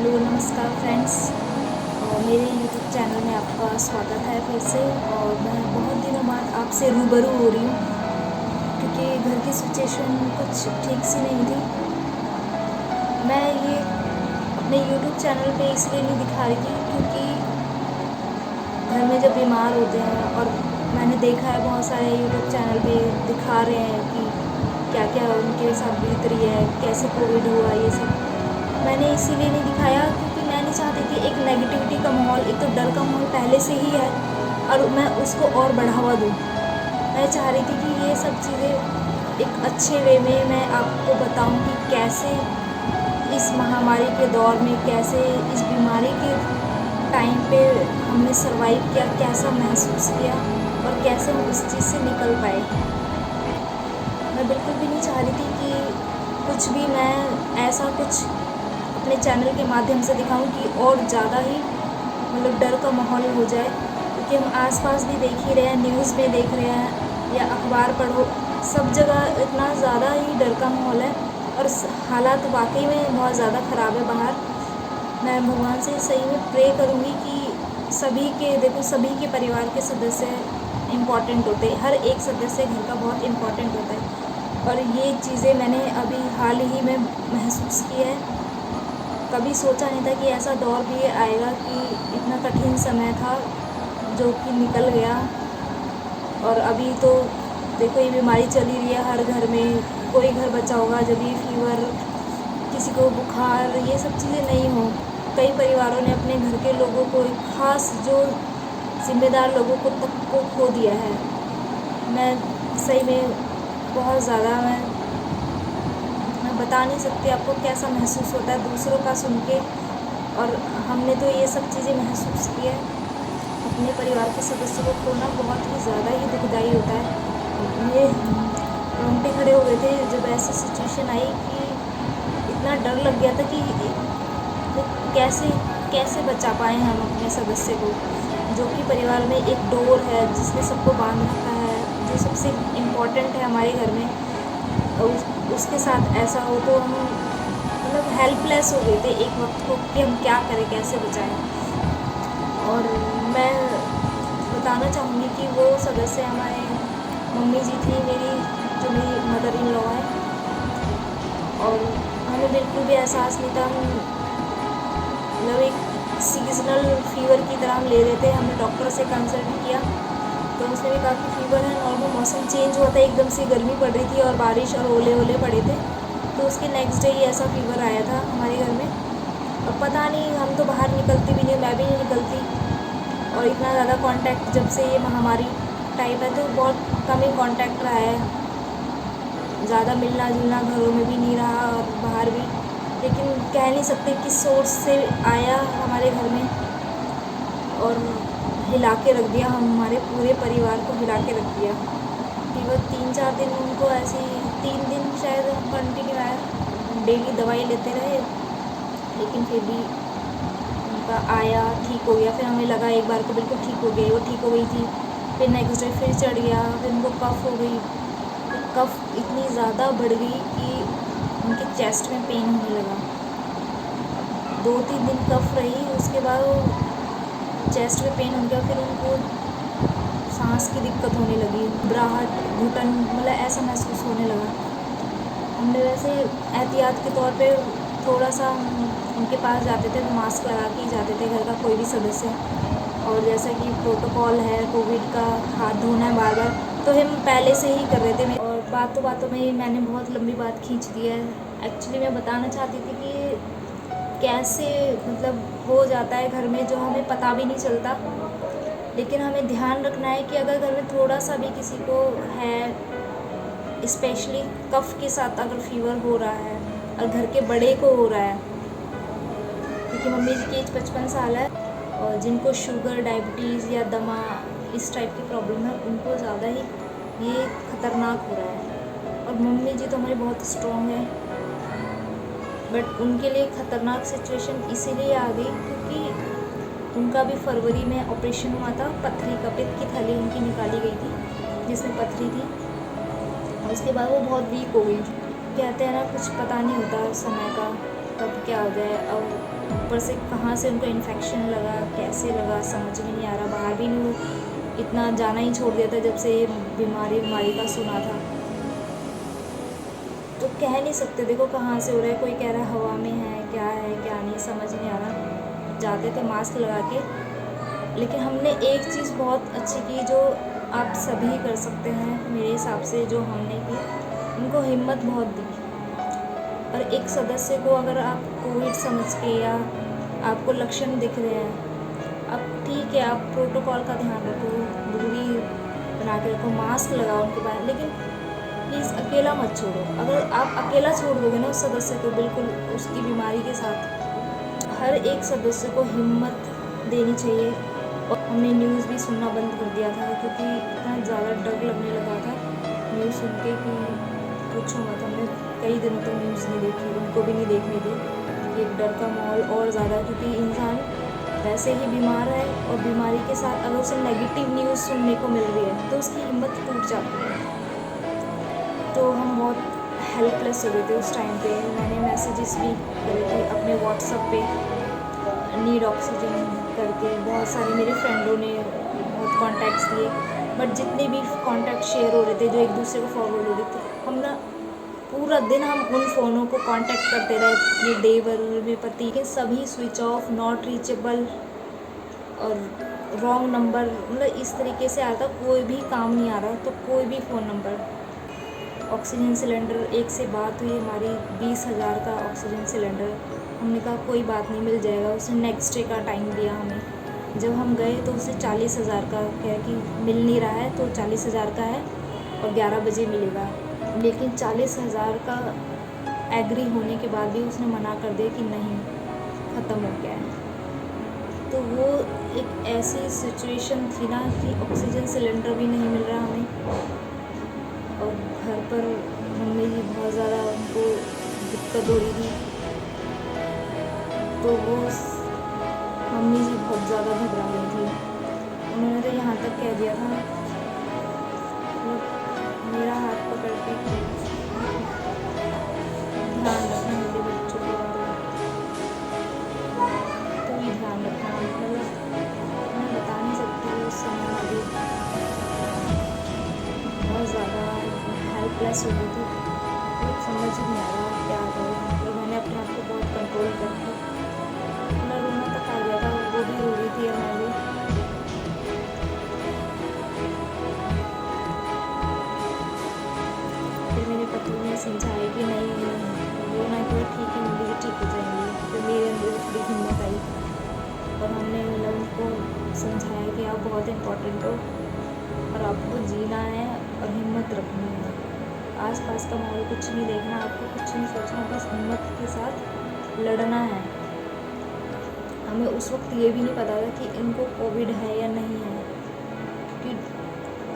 Hello नमस्कार friends. मेरे YouTube channel में आपका स्वागत है फिर से। और मैं बहुत दिनों बाद आपसे रूबरू हो रही हूँ क्योंकि घर की सिचुएशन कुछ ठीक सी नहीं थी। मैं ये अपने यूट्यूब चैनल पे इसलिए नहीं दिखा रही थी क्योंकि घर में जब बीमार होते हैं, और मैंने देखा है बहुत सारे यूट्यूब चैनल पे दिखा रहे हैं कि क्या क्या उनके साथ बीत रही है, कैसे कोविड हुआ, ये सब मैंने इसीलिए नहीं दिखाया क्योंकि मैं नहीं चाहती कि एक नेगेटिविटी का माहौल, एक तो डर का माहौल पहले से ही है और मैं उसको और बढ़ावा दूँ। मैं चाह रही थी कि ये सब चीज़ें एक अच्छे वे में मैं आपको बताऊं कि कैसे इस महामारी के दौर में, कैसे इस बीमारी के टाइम पे हमने सर्वाइव किया, कैसा महसूस किया और कैसे हम उस चीज़ से निकल पाए। मैं बिल्कुल भी नहीं चाह रही थी कि कुछ भी मैं ऐसा कुछ अपने चैनल के माध्यम से दिखाऊं कि और ज़्यादा ही मतलब डर का माहौल हो जाए, क्योंकि हम आसपास भी देख ही रहे हैं, न्यूज़ में देख रहे हैं या अखबार पढ़ो, सब जगह इतना ज़्यादा ही डर का माहौल है और हालात वाकई में बहुत ज़्यादा ख़राब है बाहर। मैं भगवान से सही में प्रे करूँगी कि सभी के परिवार के सदस्य इम्पॉर्टेंट होते हैं, हर एक सदस्य घर का बहुत इम्पॉर्टेंट होता है। और ये चीज़ें मैंने अभी हाल ही में महसूस की है। कभी सोचा नहीं था कि ऐसा दौर भी आएगा कि इतना कठिन समय था जो कि निकल गया। और अभी तो देखो ये बीमारी चली रही है हर घर में, कोई घर बचा होगा जब ये फीवर, किसी को बुखार, ये सब चीज़ें नहीं हो। कई परिवारों ने अपने घर के लोगों को, खास जो जिम्मेदार लोगों को तक को खो दिया है। मैं सही में बहुत ज़्यादा मैं बता नहीं सकती आपको कैसा महसूस होता है दूसरों का सुन के। और हमने तो ये सब चीज़ें महसूस की है। अपने परिवार के सदस्यों को खोना बहुत ही ज़्यादा ही दुखदाई होता है। ये रोंगटे खड़े हो गए थे जब ऐसी सिचुएशन आई कि इतना डर लग गया था कि कैसे कैसे बचा पाए हम अपने सदस्य को, जो कि परिवार में एक डोर है जिसने सबको बांध रखा है, जो सबसे इम्पोर्टेंट है हमारे घर में। और उसके साथ ऐसा हो तो हम मतलब हेल्पलेस हो गए थे एक वक्त को कि हम क्या करें, कैसे बचाएं। और मैं बताना चाहूँगी कि वो सदस्य हमारे मम्मी जी थी मेरी, जो मेरी मदर इन लॉ है। और हमें बिल्कुल भी एहसास नहीं था, हम मतलब एक सीजनल फीवर की तरह हम ले रहे थे। हमने डॉक्टर से कंसल्ट किया तो उसने भी कहा कि फीवर है, नॉर्मल मौसम चेंज हुआ था, एकदम से गर्मी पड़ रही थी और बारिश और ओले पड़े थे, तो उसके नेक्स्ट डे ही ऐसा फीवर आया था हमारे घर में। और पता नहीं, हम तो बाहर निकलती भी नहीं, मैं भी नहीं निकलती। और इतना ज़्यादा कांटेक्ट जब से ये महामारी टाइप है तो बहुत कम ही कांटेक्ट रहा है, ज़्यादा मिलना जुलना घरों में भी नहीं रहा और बाहर भी। लेकिन कह नहीं सकते किस सोर्स से आया हमारे घर में और हिला के रख दिया, हमारे पूरे परिवार को हिला के रख दिया। फीवर 3-4 दिन उनको ऐसे ही, 3 दिन शायद कंटिन्यू आया, डेली दवाई लेते रहे, लेकिन फिर भी उनका आया, ठीक हो गया। फिर हमें लगा एक बार को बिल्कुल ठीक हो गई, वो ठीक हो गई थी, फिर नेक्स्ट डे फिर चढ़ गया, फिर उनको कफ़ हो गई। कफ़ इतनी ज़्यादा बढ़ गई कि उनके चेस्ट में पेन होने लगा। 2-3 दिन कफ़ रही, उसके बाद वो चेस्ट में पेन हो गया, फिर उनको सांस की दिक्कत होने लगी, घबराहट, घुटन, मतलब ऐसा महसूस होने लगा। हमने वैसे एहतियात के तौर पे थोड़ा सा उनके पास जाते थे तो मास्क लगा के ही जाते थे, घर का कोई भी सदस्य। और जैसा कि प्रोटोकॉल है कोविड का, हाथ धोना है बार बार, तो हम पहले से ही कर रहे थे। और बातों में मैंने बहुत लंबी बात खींच दी है। एक्चुअली मैं बताना चाहती थी कि कैसे मतलब हो जाता है घर में जो हमें पता भी नहीं चलता। लेकिन हमें ध्यान रखना है कि अगर घर में थोड़ा सा भी किसी को है, स्पेशली कफ़ के साथ अगर फीवर हो रहा है और घर के बड़े को हो रहा है, क्योंकि मम्मी जी की एज 55 साल है, और जिनको शुगर, डायबिटीज़ या दमा, इस टाइप की प्रॉब्लम है, उनको ज़्यादा ही ये ख़तरनाक हो रहा है। और मम्मी जी तो हमारी बहुत स्ट्रॉन्ग है, बट उनके लिए ख़तरनाक सिचुएशन इसीलिए आ गई क्योंकि उनका भी फरवरी में ऑपरेशन हुआ था। पथरी का, पित्त की थैली उनकी निकाली गई थी जिसमें पथरी थी, और उसके बाद वो बहुत वीक हो गई। कहते हैं ना, कुछ पता नहीं होता समय का, कब क्या हो जाए। और ऊपर से कहाँ से उनको इन्फेक्शन लगा, कैसे लगा, समझ में नहीं आ रहा। बाहर भी नहीं, इतना जाना ही छोड़ दिया था जब से ये बीमारी का सुना था। तो कह नहीं सकते, देखो कहाँ से हो रहा है। कोई कह रहा है हवा में है, क्या नहीं, समझ नहीं आ रहा। जाते थे मास्क लगा के, लेकिन हमने एक चीज़ बहुत अच्छी की जो आप सभी कर सकते हैं मेरे हिसाब से, जो हमने की, उनको हिम्मत बहुत दी। और एक सदस्य को अगर आप कोविड समझ के या आपको लक्षण दिख रहे हैं, अब ठीक है आप प्रोटोकॉल का ध्यान रखो, दूरी बना के रखो, मास्क लगाओ उनके बाहर, लेकिन प्लीज़ अकेला मत छोड़ो। अगर आप अकेला छोड़ दोगे ना उस सदस्य को, बिल्कुल उसकी बीमारी के साथ, हर एक सदस्य को हिम्मत देनी चाहिए। और हमने न्यूज़ भी सुनना बंद कर दिया था, क्योंकि इतना ज़्यादा डर लगने लगा था न्यूज़ सुन के कि पूछो मत। हमने कई दिनों तक न्यूज़ नहीं देखी, उनको भी नहीं देखने दी। एक डर का माहौल और ज़्यादा, क्योंकि इंसान वैसे ही बीमार है और बीमारी के साथ अगर उसे नेगेटिव न्यूज़ सुनने को मिल रही है तो उसकी हिम्मत टूट जाती है। तो हम बहुत हेल्पलेस हो गए थे उस टाइम पे। मैंने मैसेजेस भी करे थे अपने व्हाट्सएप पे, नीड ऑक्सीजन करके। बहुत सारे मेरे फ्रेंडों ने बहुत कॉन्टैक्ट्स दिए, बट जितने भी कॉन्टैक्ट शेयर हो रहे थे, जो एक दूसरे को फॉरवर्ड हो रहे थे, हम ना पूरा दिन हम उन फ़ोनों को कांटेक्ट करते रहे। ये देवर, मेरे पति के सभी स्विच ऑफ, नॉट रीचेबल और रॉन्ग नंबर, मतलब इस तरीके से आता, कोई भी काम नहीं आ रहा। तो कोई भी फ़ोन नंबर, ऑक्सीजन सिलेंडर, एक से बात हुई हमारी 20,000 का ऑक्सीजन सिलेंडर। हमने कहा कोई बात नहीं, मिल जाएगा। उसने नेक्स्ट डे का टाइम दिया हमें। जब हम गए तो उसे 40,000 का कह कि मिल नहीं रहा है, तो 40,000 का है और 11 बजे मिलेगा। लेकिन 40,000 का एग्री होने के बाद भी उसने मना कर दिया कि नहीं, ख़त्म हो गया है। तो वो एक ऐसी सिचुएशन थी ना कि ऑक्सीजन सिलेंडर भी नहीं मिल रहा हमें, और घर पर मम्मी जी बहुत ज़्यादा उनको दिक्कत हो रही थी। तो वो मम्मी जी बहुत ज़्यादा घबरा रही थी। उन्होंने तो यहाँ तक कह दिया था, मेरा हाथ पकड़ के ध्यान रखना मेरे बच्चों के बारे में, तो ही ध्यान रखना। मतलब मैं बता नहीं सकती उस समय अभी बहुत ज़्यादा हेल्पलेस हो गई थी। तो समझ ही नहीं आ रहा क्या करूँ। मतलब मैंने अपने आप को बहुत कंट्रोल करके अपना रोना तक आ गया था, वो भी रो रही थी और मैं भी। फिर मेरे पति ने समझाया कि नहीं, वो ना कि ठीक है, मम्मी जी ठीक हो जाएंगी। फिर मेरे अंदर थोड़ी हिम्मत आई और हमने मतलब उनको समझाया कि आप बहुत इम्पोर्टेंट हो और आपको जीना है और हिम्मत रखनी है। आसपास का माहौल कुछ नहीं देखना, आपको कुछ नहीं सोचना, बस हिम्मत के साथ लड़ना है। हमें उस वक्त ये भी नहीं पता था कि इनको कोविड है या नहीं है, क्योंकि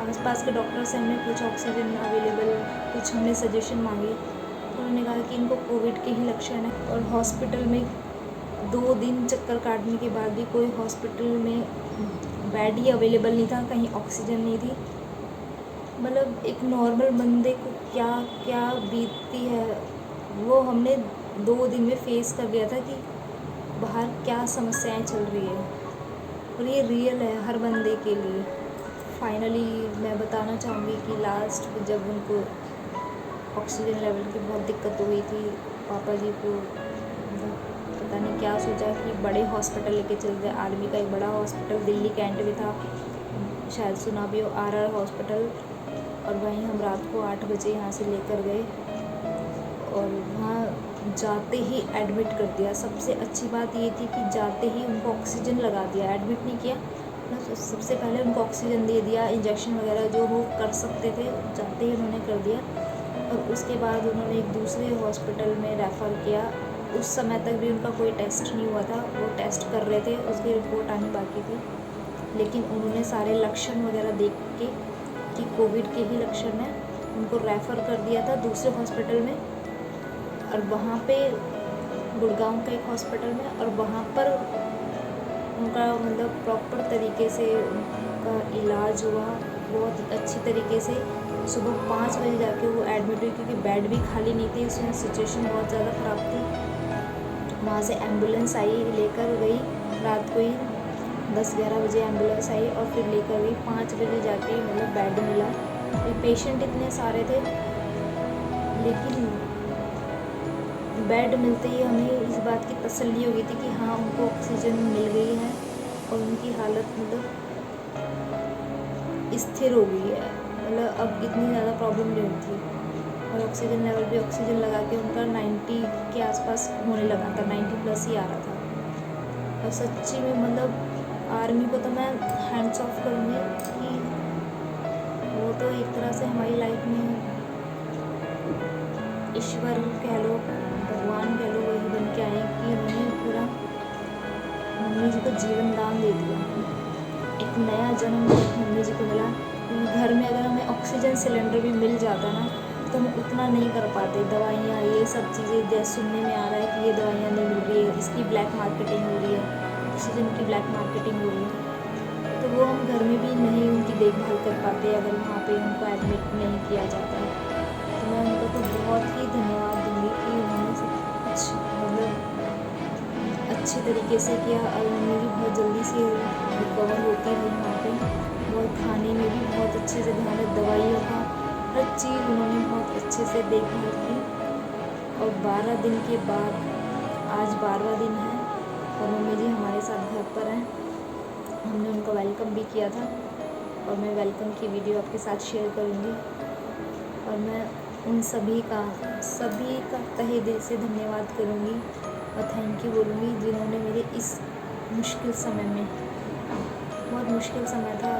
आसपास के डॉक्टर से हमने कुछ ऑक्सीजन अवेलेबल, कुछ हमने सजेशन मांगे, तो उन्होंने कहा कि इनको कोविड के ही लक्षण है। और हॉस्पिटल में 2 दिन चक्कर काटने के बाद भी कोई हॉस्पिटल में बेड ही अवेलेबल नहीं था, कहीं ऑक्सीजन नहीं थी। मतलब एक नॉर्मल बंदे को क्या क्या बीतती है, वो हमने 2 दिन में फेस कर लिया था कि बाहर क्या समस्याएं चल रही है, और ये रियल है हर बंदे के लिए। फाइनली मैं बताना चाहूँगी कि लास्ट जब उनको ऑक्सीजन लेवल की बहुत दिक्कत हो गई थी, पापा जी को पता नहीं क्या सोचा कि बड़े हॉस्पिटल लेके चलते। आर्मी का एक बड़ा हॉस्पिटल दिल्ली कैंट में था, शायद सुना भी हो, RR हॉस्पिटल। और वहीं हम रात को 8 बजे यहाँ से लेकर गए और वहाँ जाते ही एडमिट कर दिया। सबसे अच्छी बात ये थी कि जाते ही उनको ऑक्सीजन लगा दिया, एडमिट नहीं किया। सबसे पहले उनको ऑक्सीजन दे दिया, इंजेक्शन वगैरह जो वो कर सकते थे जाते ही उन्होंने कर दिया। और उसके बाद उन्होंने एक दूसरे हॉस्पिटल में रेफ़र किया। उस समय तक भी उनका कोई टेस्ट नहीं हुआ था, वो टेस्ट कर रहे थे, उसकी रिपोर्ट आनी बाकी थी। लेकिन उन्होंने सारे लक्षण वगैरह देख के कि कोविड के ही लक्षण हैं, उनको रेफ़र कर दिया था दूसरे हॉस्पिटल में। और वहाँ पे गुड़गांव के एक हॉस्पिटल में, और वहाँ पर उनका मतलब प्रॉपर तरीके से उनका इलाज हुआ, बहुत अच्छी तरीके से। सुबह 5 बजे जाके वो एडमिट हुई, क्योंकि बेड भी खाली नहीं थे, उसमें सिचुएशन बहुत ज़्यादा ख़राब थी। वहाँ से एम्बुलेंस आई, लेकर गई रात को ही 10-11 बजे एम्बुलेंस आई और फिर लेकर गई। 5 बजे जाके मतलब बेड मिला। ये पेशेंट इतने सारे थे, लेकिन बेड मिलते ही हमें इस बात की तसल्ली हो गई थी कि हाँ उनको ऑक्सीजन मिल गई है और उनकी हालत मतलब स्थिर हो गई है, मतलब अब इतनी ज़्यादा प्रॉब्लम नहीं होती। और ऑक्सीजन लेवल भी ऑक्सीजन लगा के उनका 90 के आसपास होने लगा था, 90 प्लस ही आ रहा था। और सच्ची में मतलब आर्मी को तो मैं हैंड्स ऑफ करूँगी कि वो तो एक तरह से हमारी लाइफ में ईश्वर कह लो, भगवान कह लो, वही बन के आए कि उन्होंने पूरा मम्मी जी को जीवन दान दे दिया। एक नया जन्म मम्मी जी को मिला। घर में अगर हमें ऑक्सीजन सिलेंडर भी मिल जाता ना तो हम उतना नहीं कर पाते। दवाइयाँ ये सब चीज़ें जैसे सुनने में आ रहा है कि ये दवाइयाँ नहीं मिल रही है, इसकी ब्लैक मार्केटिंग हो रही है, ऑक्सीजन की ब्लैक मार्केटिंग हो रही है, तो वो हम घर में भी नहीं उनकी देखभाल कर पाते अगर वहाँ पे उनको एडमिट नहीं किया जाता। तो मैं उनको तो बहुत ही धन्यवाद दूँगी कि उन्होंने सब कुछ मतलब अच्छे तरीके से किया और मम्मी भी बहुत जल्दी से रिकवर होती रही वहाँ पे। और खाने में भी बहुत अच्छे से ध्यान रखा, दवाइयों का हर चीज़ उन्होंने बहुत अच्छे से देखभाल की। और 12 दिन के बाद आज 12वां दिन है और मम्मी जी हमारे साथ घर पर हैं। हमने उनका वेलकम भी किया था और मैं वेलकम की वीडियो आपके साथ शेयर करूँगी। और मैं उन सभी का तहे दिल से धन्यवाद करूँगी और थैंक यू बोलूँगी जिन्होंने मेरे इस मुश्किल समय में, बहुत मुश्किल समय था,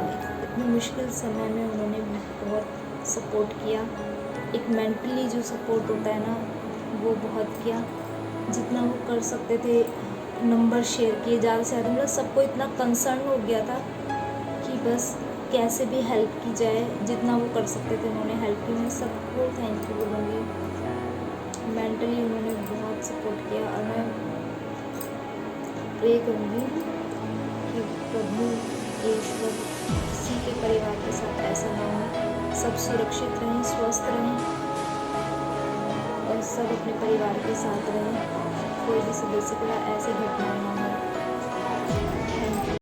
इतने मुश्किल समय में उन्होंने बहुत सपोर्ट किया। एक मेंटली जो सपोर्ट होता है ना वो बहुत किया, जितना वो कर सकते थे। नंबर शेयर किए ज़्यादा से ज़्यादा, मतलब सबको इतना कंसर्न हो गया था कि बस कैसे भी हेल्प की जाए, जितना वो कर सकते थे उन्होंने हेल्प की। मैं सबको थैंक यू बोलूँगी। मेंटली उन्होंने बहुत सपोर्ट किया और मैं प्रे करूँगी कि प्रभु ईश्वर किसी के परिवार के साथ ऐसा ना हो, सब सुरक्षित रहें, स्वस्थ रहें और सब अपने परिवार के साथ रहें, कोई भी सदस्य के साथ ऐसी घटनाएं ना हो। Thank you.